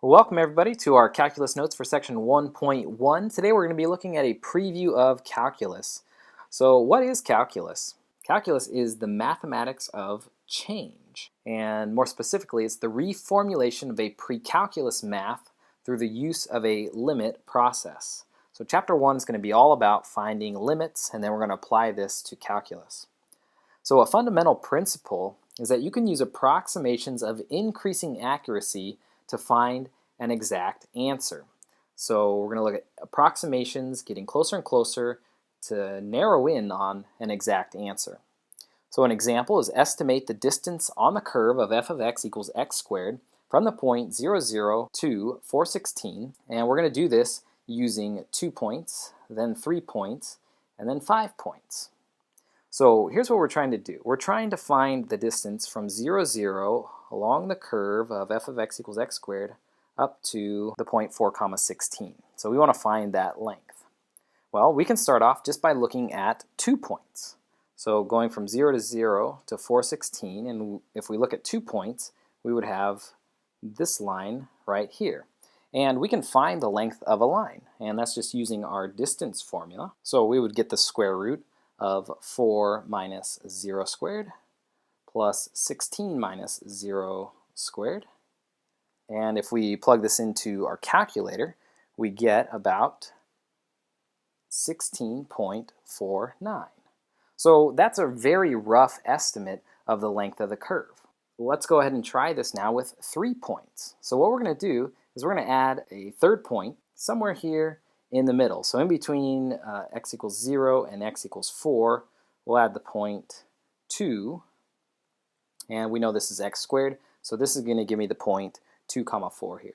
Welcome everybody to our calculus notes for section 1.1. Today we're going to be looking at a preview of calculus. So what is calculus? Calculus is the mathematics of change, and more specifically it's the reformulation of a pre-calculus math through the use of a limit process. So chapter 1 is going to be all about finding limits, and then we're going to apply this to calculus. So a fundamental principle is that you can use approximations of increasing accuracy to find an exact answer. So we're going to look at approximations getting closer and closer to narrow in on an exact answer. So an example is estimate the distance on the curve of f of x equals x squared from the point 0, 0 to 416, and we're going to do this using 2 points, then 3 points, and then 5 points. So here's what we're trying to do. We're trying to find the distance from 0, 0 along the curve of f of x equals x squared up to the point 4, 16. So we want to find that length. Well, we can start off just by looking at 2 points. So going from 0 to 0 to 416, and if we look at 2 points, we would have this line right here. And we can find the length of a line, and that's just using our distance formula. So we would get the square root of 4 minus 0 squared plus 16 minus 0 squared. And if we plug this into our calculator, we get about 16.49. So that's a very rough estimate of the length of the curve. Let's go ahead and try this now with 3 points. So what we're going to do is we're going to add a third point somewhere here in the middle. So in between x equals 0 and x equals 4, we'll add the point 2, and we know this is x squared, so this is going to give me the point 2, 4 here.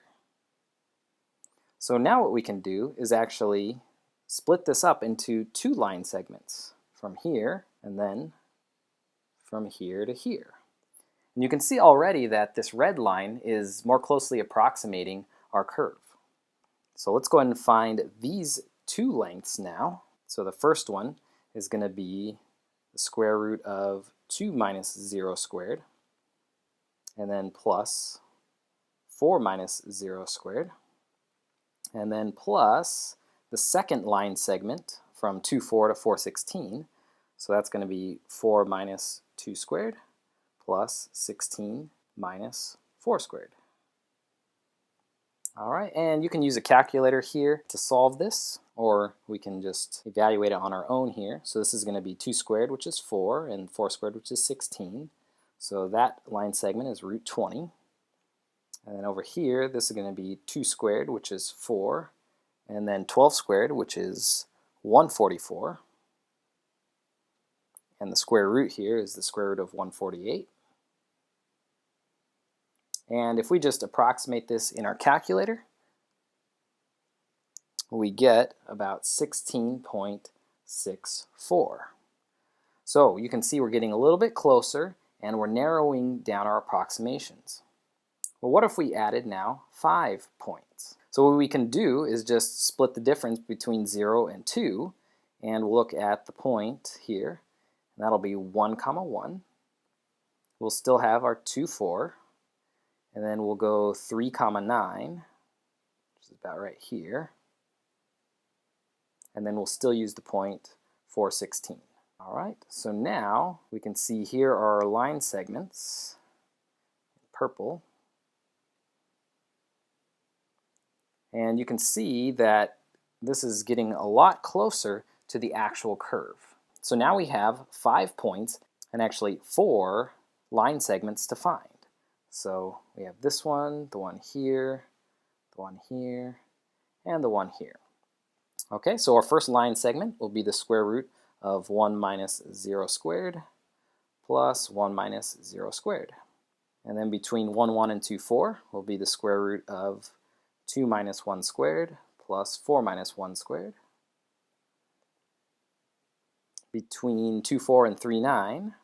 So now what we can do is actually split this up into 2 line segments, from here and then from here to here. And you can see already that this red line is more closely approximating our curve. So let's go ahead and find these 2 lengths now. So the first one is going to be the square root of 2 minus 0 squared, and then plus 4 minus 0 squared, and then plus the second line segment from 2, 4 to 416. So that's going to be 4 minus 2 squared plus 16 minus 4 squared. Alright, and you can use a calculator here to solve this, or we can just evaluate it on our own here. So this is going to be 2 squared, which is 4, and 4 squared, which is 16. So that line segment is root 20. And then over here, this is going to be 2 squared, which is 4, and then 12 squared, which is 144. And the square root here is the square root of 148. And if we just approximate this in our calculator, we get about 16.64. So you can see we're getting a little bit closer, and we're narrowing down our approximations. Well, what if we added now 5 points? So what we can do is just split the difference between 0 and 2, and we'll look at the point here, and that'll be 1, 1. We'll still have our 2, 4, and then we'll go 3, 9, which is about right here, and then we'll still use the point 416. Alright, so now we can see here are our line segments in purple. And you can see that this is getting a lot closer to the actual curve. So now we have 5 points and actually 4 line segments to find. So we have this one, the one here, the one here, and the one here. Okay, so our first line segment will be the square root of 1 minus 0 squared plus 1 minus 0 squared. And then between 1, 1 and 2, 4 will be the square root of 2 minus 1 squared plus 4 minus 1 squared. Between 2, 4 and 3, 9,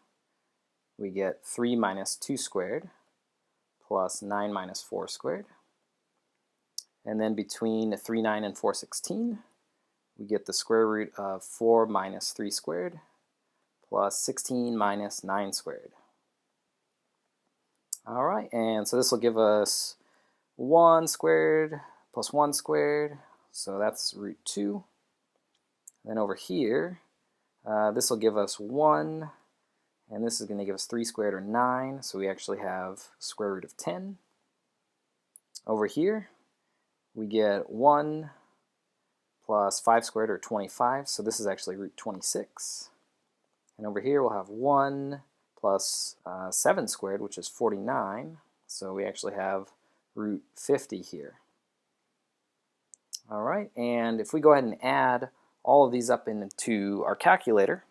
we get 3 minus 2 squared plus 9 minus 4 squared. And then between 3, 9 and 416, we get the square root of 4 minus 3 squared plus 16 minus 9 squared. All right, and so this will give us 1 squared plus 1 squared, so that's root 2. Then over here, this will give us 1, and this is going to give us 3 squared, or 9, so we actually have square root of 10. Over here, we get 1 plus 5 squared, or 25, so this is actually root 26. And over here we'll have 1 plus 7 squared, which is 49, so we actually have root 50 here. All right, and if we go ahead and add all of these up into our calculator,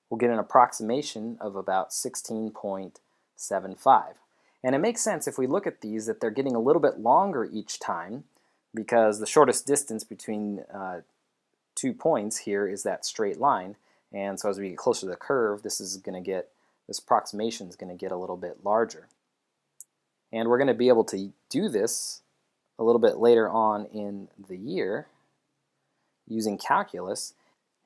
we'll get an approximation of about 16.75. And it makes sense if we look at these that they're getting a little bit longer each time, because the shortest distance between 2 points here is that straight line. And so as we get closer to the curve, this approximation is going to get a little bit larger. And we're going to be able to do this a little bit later on in the year using calculus.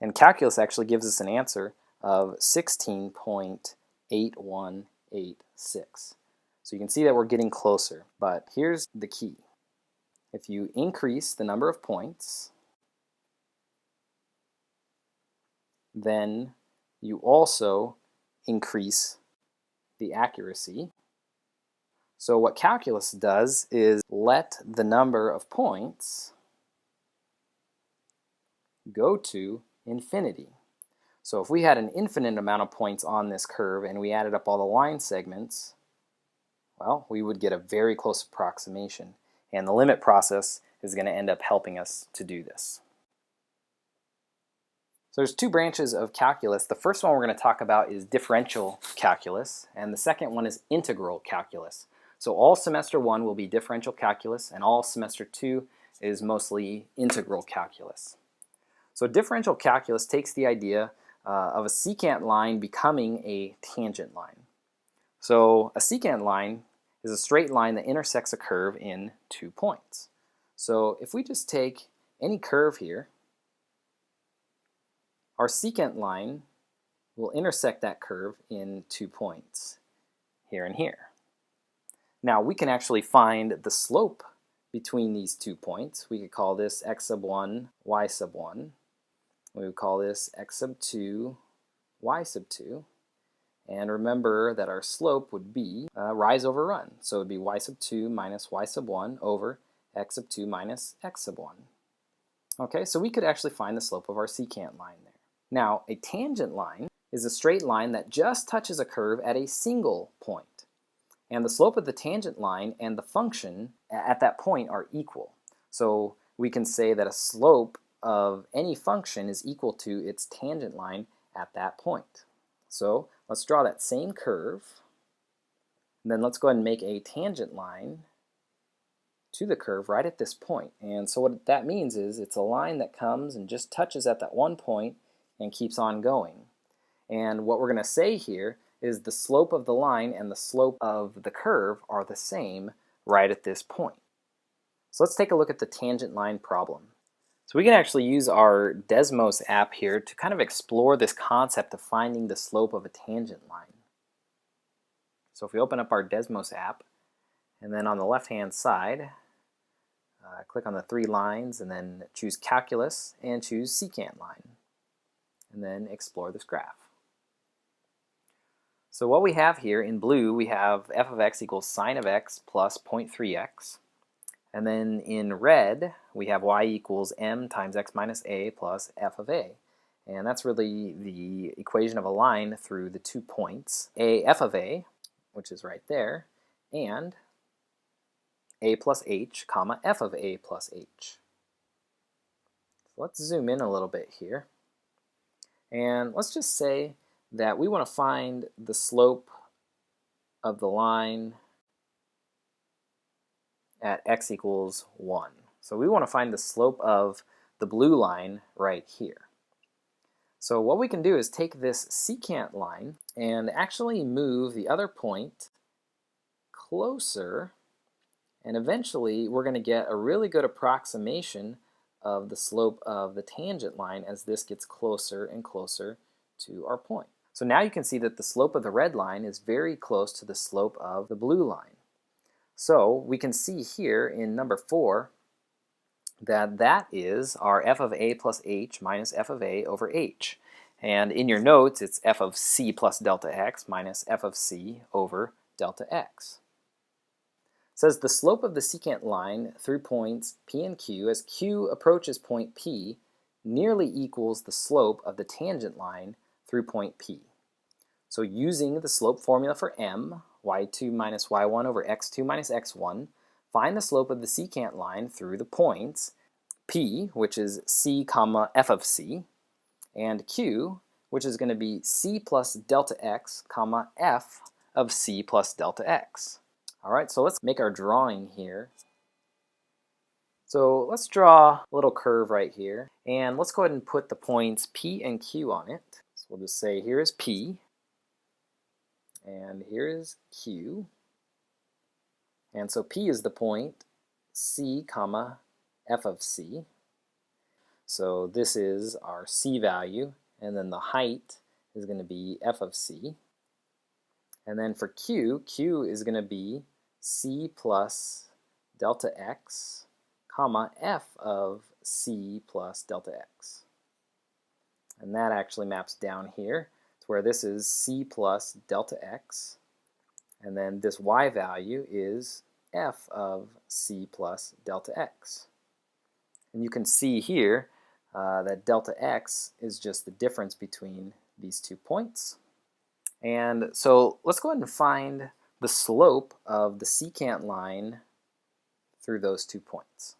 And calculus actually gives us an answer of 16.8186. So you can see that we're getting closer, but here's the key. If you increase the number of points, then you also increase the accuracy. So what calculus does is let the number of points go to infinity. So if we had an infinite amount of points on this curve and we added up all the line segments, well, we would get a very close approximation. And the limit process is going to end up helping us to do this. So there's 2 branches of calculus. The first one we're going to talk about is differential calculus, and the second one is integral calculus. So all semester 1 will be differential calculus, and all semester 2 is mostly integral calculus. So differential calculus takes the idea of a secant line becoming a tangent line. So a secant line is a straight line that intersects a curve in 2 points. So if we just take any curve here, our secant line will intersect that curve in 2 points, here and here. Now we can actually find the slope between these 2 points. We could call this x sub 1, y sub 1. We would call this x sub 2, y sub 2. And remember that our slope would be rise over run. So it would be y sub 2 minus y sub 1 over x sub 2 minus x sub 1. Okay, so we could actually find the slope of our secant line there. Now, a tangent line is a straight line that just touches a curve at a single point. And the slope of the tangent line and the function at that point are equal. So we can say that a slope of any function is equal to its tangent line at that point. So let's draw that same curve, and then let's go ahead and make a tangent line to the curve right at this point. And so what that means is it's a line that comes and just touches at that one point and keeps on going. And what we're going to say here is the slope of the line and the slope of the curve are the same right at this point. So let's take a look at the tangent line problem. So we can actually use our Desmos app here to kind of explore this concept of finding the slope of a tangent line. So if we open up our Desmos app, and then on the left-hand side, click on the 3 lines, and then choose Calculus, and choose Secant Line, and then explore this graph. So what we have here in blue, we have f of x equals sine of x plus 0.3x. And then in red, we have y equals m times x minus a plus f of a. And that's really the equation of a line through the 2 points, a f of a, which is right there, and a plus h, comma, f of a plus h. So let's zoom in a little bit here. And let's just say that we want to find the slope of the line at x equals 1. So we want to find the slope of the blue line right here. So what we can do is take this secant line and actually move the other point closer, and eventually we're going to get a really good approximation of the slope of the tangent line as this gets closer and closer to our point. So now you can see that the slope of the red line is very close to the slope of the blue line. So we can see here in number 4 that that is our f of a plus h minus f of a over h. And in your notes, it's f of c plus delta x minus f of c over delta x. It says the slope of the secant line through points P and Q as Q approaches point P nearly equals the slope of the tangent line through point P. So using the slope formula for m, y2 minus y1 over x2 minus x1, find the slope of the secant line through the points P, which is c comma f of c, and Q, which is going to be c plus delta x comma f of c plus delta x. All right, so let's make our drawing here. So let's draw a little curve right here, and let's go ahead and put the points P and Q on it. So we'll just say here is P, and here is Q. And so P is the point C comma f of c. So this is our c value, and then the height is going to be f of c. And then for Q, Q is going to be c plus delta x comma f of c plus delta x. And that actually maps down here to where this is c plus delta x, and then this y value is f of c plus delta x. And you can see here that delta x is just the difference between these 2 points. And so let's go ahead and find the slope of the secant line through those 2 points.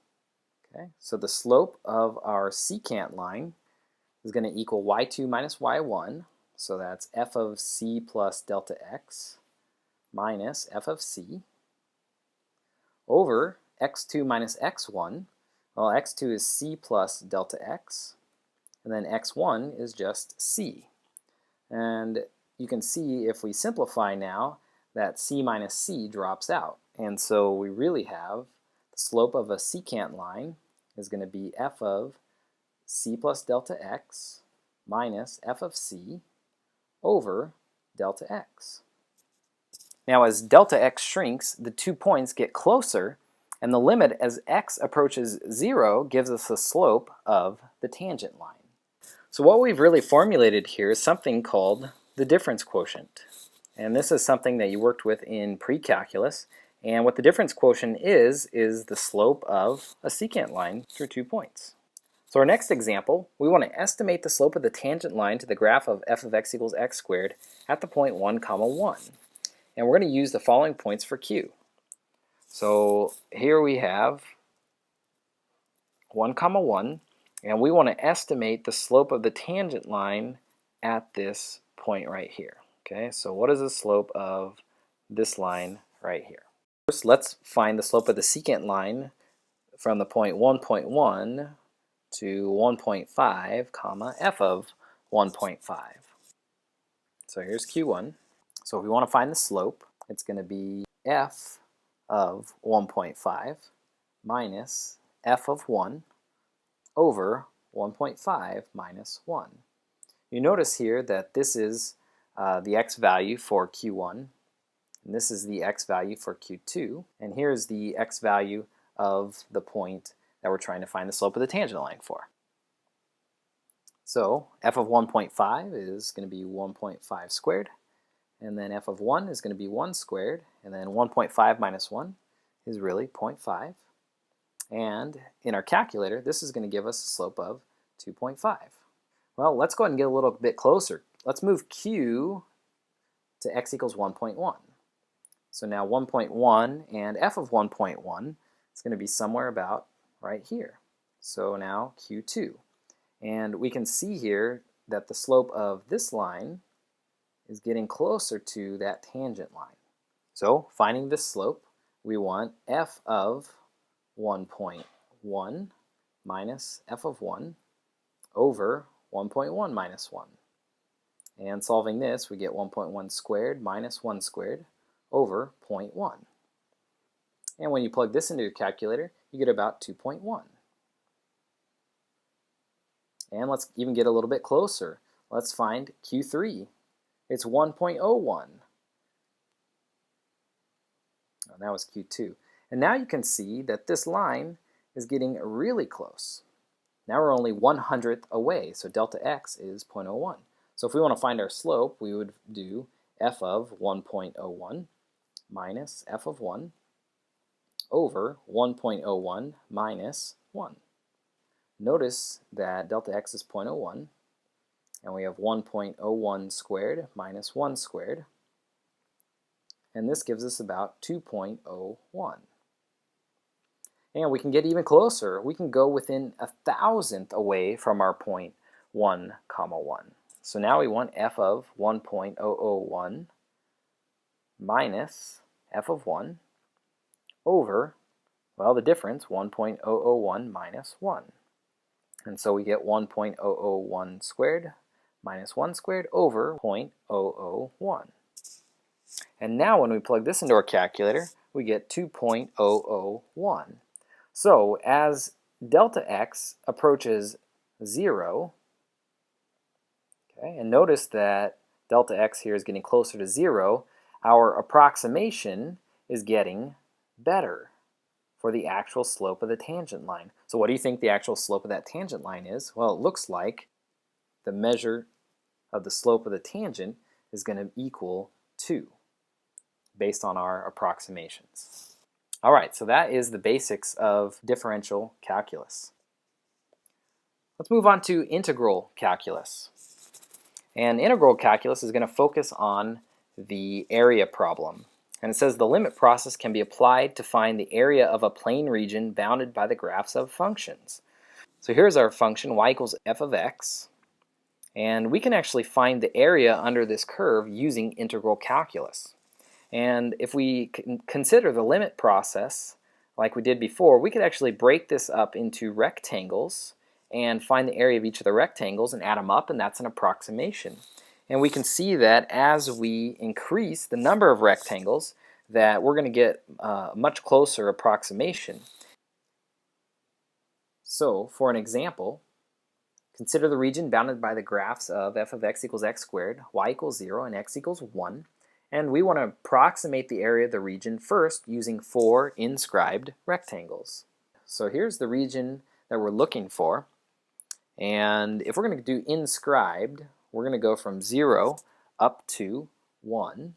Okay, so the slope of our secant line is going to equal y2 minus y1, so that's f of c plus delta x minus f of c over x2 minus x1. Well, x2 is c plus delta x, and then x1 is just c. And you can see if we simplify now that c minus c drops out, and so we really have the slope of a secant line is going to be f of c plus delta x minus f of c over delta x. Now as delta x shrinks, the 2 points get closer, and the limit as x approaches 0 gives us the slope of the tangent line. So what we've really formulated here is something called the difference quotient. And this is something that you worked with in pre-calculus. And what the difference quotient is the slope of a secant line through 2 points. So our next example, we want to estimate the slope of the tangent line to the graph of f of x equals x squared at the point 1, 1. And we're going to use the following points for Q. So here we have 1, 1, and we want to estimate the slope of the tangent line at this point right here. Okay, so what is the slope of this line right here? First, let's find the slope of the secant line from the point 1.1 to 1.5, comma, f of 1.5. So here's Q1. So if we want to find the slope, it's going to be f of 1.5 minus f of 1 over 1.5 minus 1. You notice here that this is the x value for Q1, and this is the x value for Q2, and here's the x value of the point that we're trying to find the slope of the tangent line for. So f of 1.5 is going to be 1.5 squared, and then f of 1 is going to be 1 squared, and then 1.5 minus 1 is really 0.5. And in our calculator, this is going to give us a slope of 2.5. Well, let's go ahead and get a little bit closer. Let's move Q to x equals 1.1. So now 1.1 and f of 1.1 is going to be somewhere about right here. So now Q2. And we can see here that the slope of this line is getting closer to that tangent line. So finding this slope, we want f of 1.1 minus f of 1 over 1.1 minus 1. And solving this, we get 1.1 squared minus 1 squared over 0.1. And when you plug this into your calculator, you get about 2.1. And let's even get a little bit closer. Let's find Q3. It's 1.01. And that was Q2. And now you can see that this line is getting really close. Now we're only 1/100th away, so delta x is 0.01. So if we want to find our slope, we would do f of 1.01 minus f of 1 over 1.01 minus 1. Notice that delta x is 0.01, and we have 1.01 squared minus 1 squared, and this gives us about 2.01. And we can get even closer. We can go within 1,000th away from our point 1, comma 1. So now we want f of 1.001 minus f of 1 over, well, the difference, 1.001 minus 1. And so we get 1.001 squared minus 1 squared over 0.001. And now when we plug this into our calculator, we get 2.001. So as delta x approaches 0, okay, and notice that delta x here is getting closer to 0, our approximation is getting better for the actual slope of the tangent line. So what do you think the actual slope of that tangent line is? Well, it looks like the measure of the slope of the tangent is going to equal 2 based on our approximations. All right, so that is the basics of differential calculus. Let's move on to integral calculus. And integral calculus is going to focus on the area problem. And it says the limit process can be applied to find the area of a plane region bounded by the graphs of functions. So here's our function, y equals f of x. And we can actually find the area under this curve using integral calculus. And if we consider the limit process like we did before, we could actually break this up into rectangles and find the area of each of the rectangles and add them up, and that's an approximation. And we can see that as we increase the number of rectangles, that we're going to get a much closer approximation. So for an example, consider the region bounded by the graphs of f of x equals x squared, y equals 0, and x equals 1. And we want to approximate the area of the region first using 4 inscribed rectangles. So here's the region that we're looking for. And if we're going to do inscribed, we're going to go from 0 up to 1.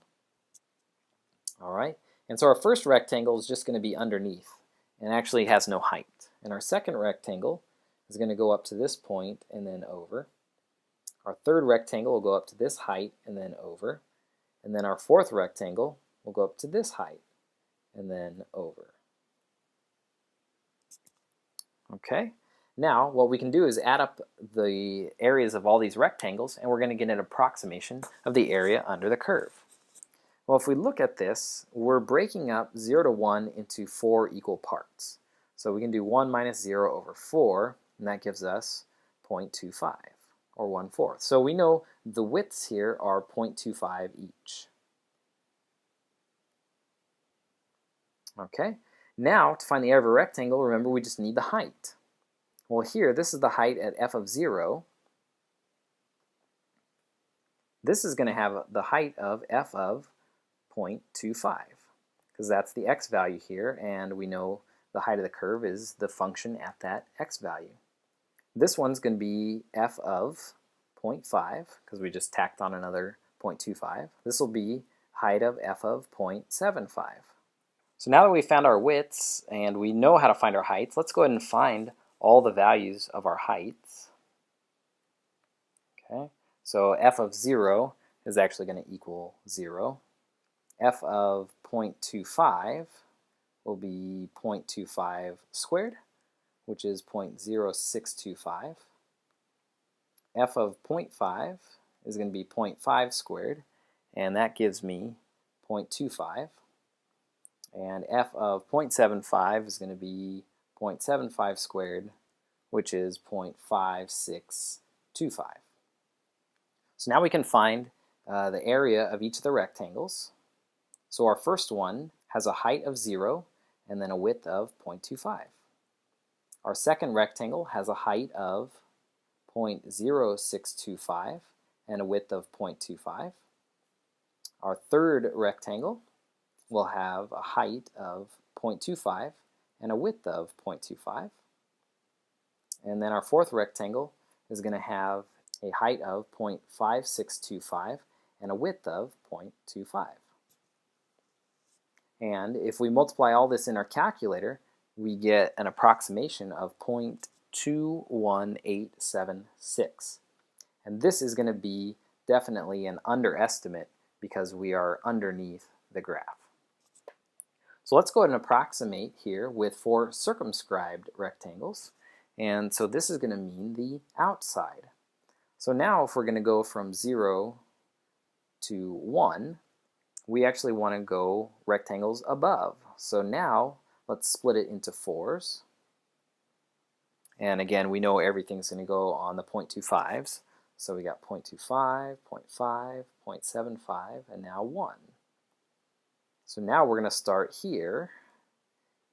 All right. And so our first rectangle is just going to be underneath and actually has no height. And our second rectangle is going to go up to this point and then over. Our third rectangle will go up to this height and then over. And then our fourth rectangle will go up to this height and then over. Okay, now what we can do is add up the areas of all these rectangles, and we're going to get an approximation of the area under the curve. Well, if we look at this, we're breaking up 0 to 1 into 4 equal parts. So we can do 1 minus 0 over 4, and that gives us 0.25. Or 1/4. So we know the widths here are 0.25 each. Okay, now to find the area of a rectangle, remember we just need the height. Well here, this is the height at f of 0. This is going to have the height of f of 0.25, because that's the x value here, and we know the height of the curve is the function at that x value. This one's going to be f of 0.5, because we just tacked on another 0.25. This will be height of f of 0.75. So now that we've found our widths and we know how to find our heights, let's go ahead and find all the values of our heights. Okay, so f of 0 is actually going to equal 0. F of 0.25 will be 0.25 squared, which is 0.0625. F of 0.5 is going to be 0.5 squared, and that gives me 0.25. And f of 0.75 is going to be 0.75 squared, which is 0.5625. So now we can find the area of each of the rectangles. So our first one has a height of 0 and then a width of 0.25. Our second rectangle has a height of 0.0625 and a width of 0.25. Our third rectangle will have a height of 0.25 and a width of 0.25. And then our fourth rectangle is going to have a height of 0.5625 and a width of 0.25. And if we multiply all this in our calculator, we get an approximation of 0.21876. And this is going to be definitely an underestimate because we are underneath the graph. So let's go ahead and approximate here with 4 circumscribed rectangles. And so this is going to mean the outside. So now if we're going to go from 0 to 1, we actually want to go rectangles above. So now let's split it into 4s. And again, we know everything's going to go on the 0.25s. So we got 0.25, 0.5, 0.75, and now 1. So now we're going to start here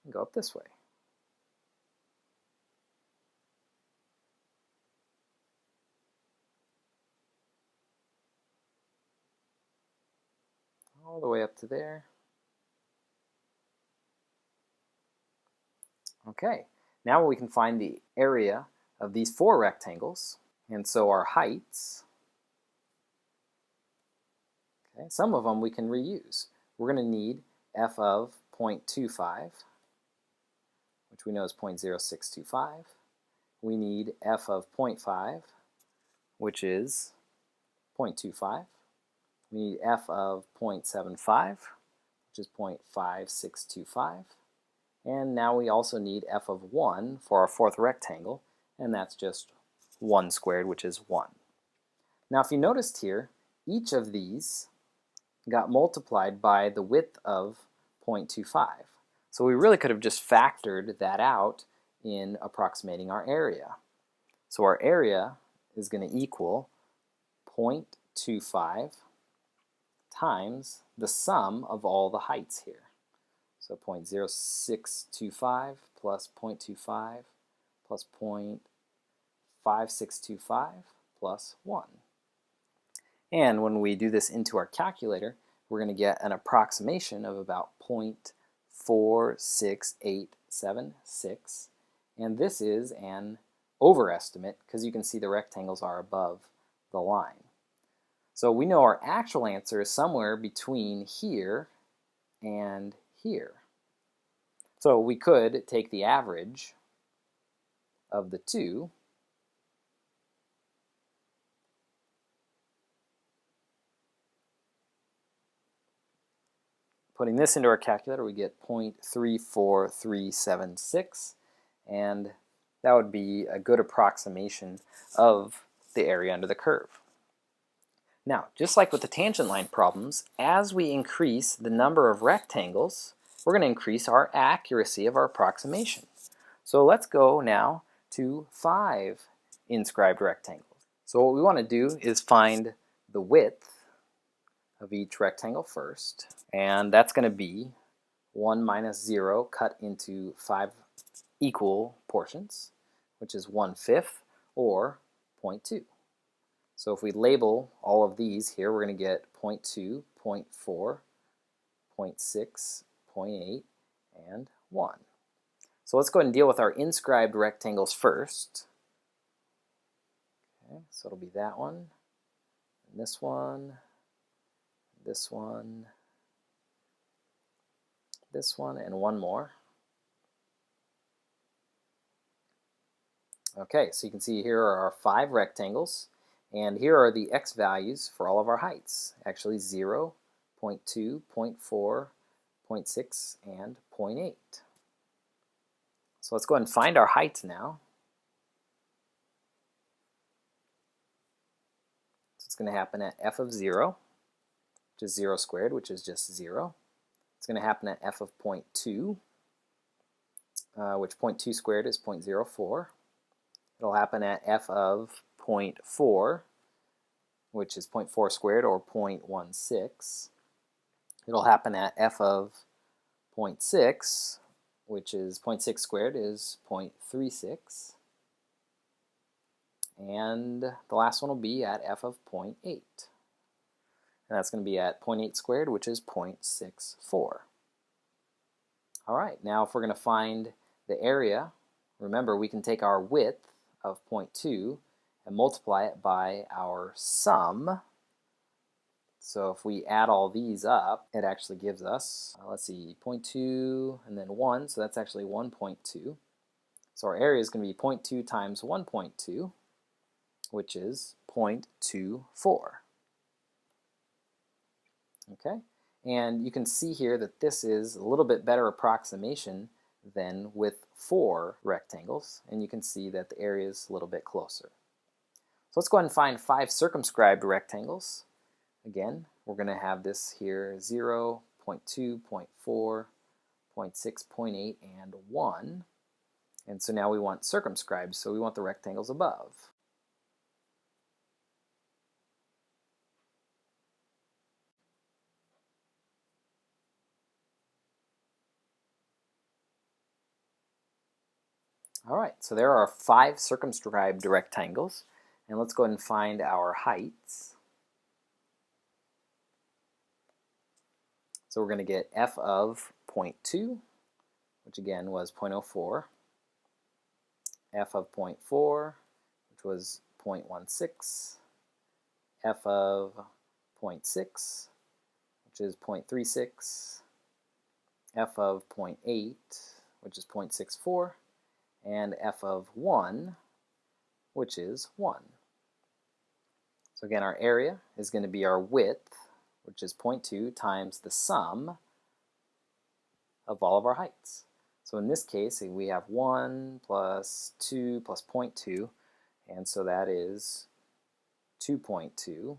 and go up this way. All the way up to there. Okay, now we can find the area of these 4 rectangles. And so our heights, okay, some of them we can reuse. We're going to need f of 0.25, which we know is 0.0625. We need f of 0.5, which is 0.25. We need f of 0.75, which is 0.5625. And now we also need f of 1 for our fourth rectangle, and that's just 1 squared, which is 1. Now if you noticed here, each of these got multiplied by the width of 0.25. So we really could have just factored that out in approximating our area. So our area is going to equal 0.25 times the sum of all the heights here. So 0.0625 plus 0.25 plus 0.5625 plus 1. And when we do this into our calculator, we're going to get an approximation of about 0.46876. And this is an overestimate because you can see the rectangles are above the line. So we know our actual answer is somewhere between here and here. So we could take the average of the two, putting this into our calculator, we get 0.34376, and that would be a good approximation of the area under the curve. Now, just like with the tangent line problems, as we increase the number of rectangles, we're going to increase our accuracy of our approximation. So let's go now to 5 inscribed rectangles. So what we want to do is find the width of each rectangle first, and that's going to be 1 minus 0 cut into 5 equal portions, which is 1/5, or 0.2. So if we label all of these here, we're going to get 0.2, 0.4, 0.6, 0.8, and 1. So let's go ahead and deal with our inscribed rectangles first. Okay, so it'll be that one, and this one, this one, this one, and one more. Okay, so you can see here are our 5 rectangles, and here are the x values for all of our heights. Actually 0, 0.2, 0.4, 0.6, and 0.8. So let's go ahead and find our heights now. So it's going to happen at f of 0, which is 0 squared, which is just 0. It's going to happen at f of 0.2, which 0.2 squared is 0.04. It'll happen at f of 0.4, which is 0.4 squared, or 0.16. It'll happen at f of 0.6, which is 0.6 squared is 0.36. And the last one will be at f of 0.8. and that's going to be at 0.8 squared, which is 0.64. All right, now if we're going to find the area, remember we can take our width of 0.2 and multiply it by our sum. So if we add all these up, it actually gives us, let's see, 0.2 and then 1, so that's actually 1.2. So our area is going to be 0.2 times 1.2, which is 0.24. Okay, and you can see here that this is a little bit better approximation than with 4 rectangles, and you can see that the area is a little bit closer. So let's go ahead and find 5 circumscribed rectangles. Again, we're going to have this here 0, 0.2, 0.4, 0.6, 0.8, and 1. And so now we want circumscribed, so we want the rectangles above. All right, so there are 5 circumscribed rectangles, and let's go ahead and find our heights. So we're going to get f of 0.2, which again was 0.04, f of 0.4, which was 0.16, f of 0.6, which is 0.36, f of 0.8, which is 0.64, and f of 1, which is 1. So again, our area is going to be our width, which is 0.2 times the sum of all of our heights. So in this case, we have 1 plus 2 plus 0.2, and so that is 2.2.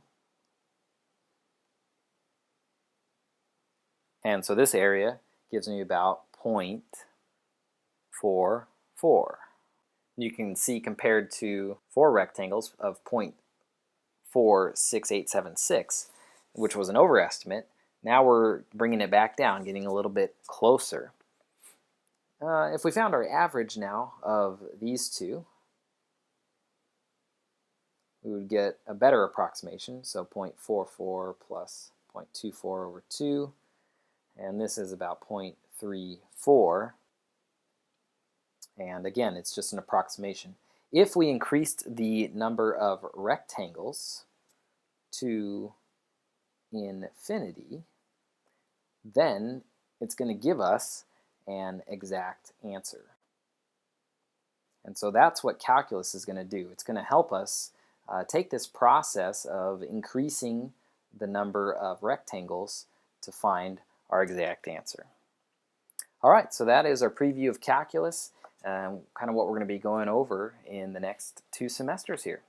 And so this area gives me about 0.44. You can see compared to 4 rectangles of 0.46876, which was an overestimate, now we're bringing it back down, getting a little bit closer. If we found our average now of these two, we would get a better approximation, so 0.44 plus 0.24 over 2, and this is about 0.34. And again, it's just an approximation. If we increased the number of rectangles to infinity, then it's going to give us an exact answer. And so that's what calculus is going to do. It's going to help us take this process of increasing the number of rectangles to find our exact answer. All right, so that is our preview of calculus, kind of what we're going to be going over in the next 2 semesters here.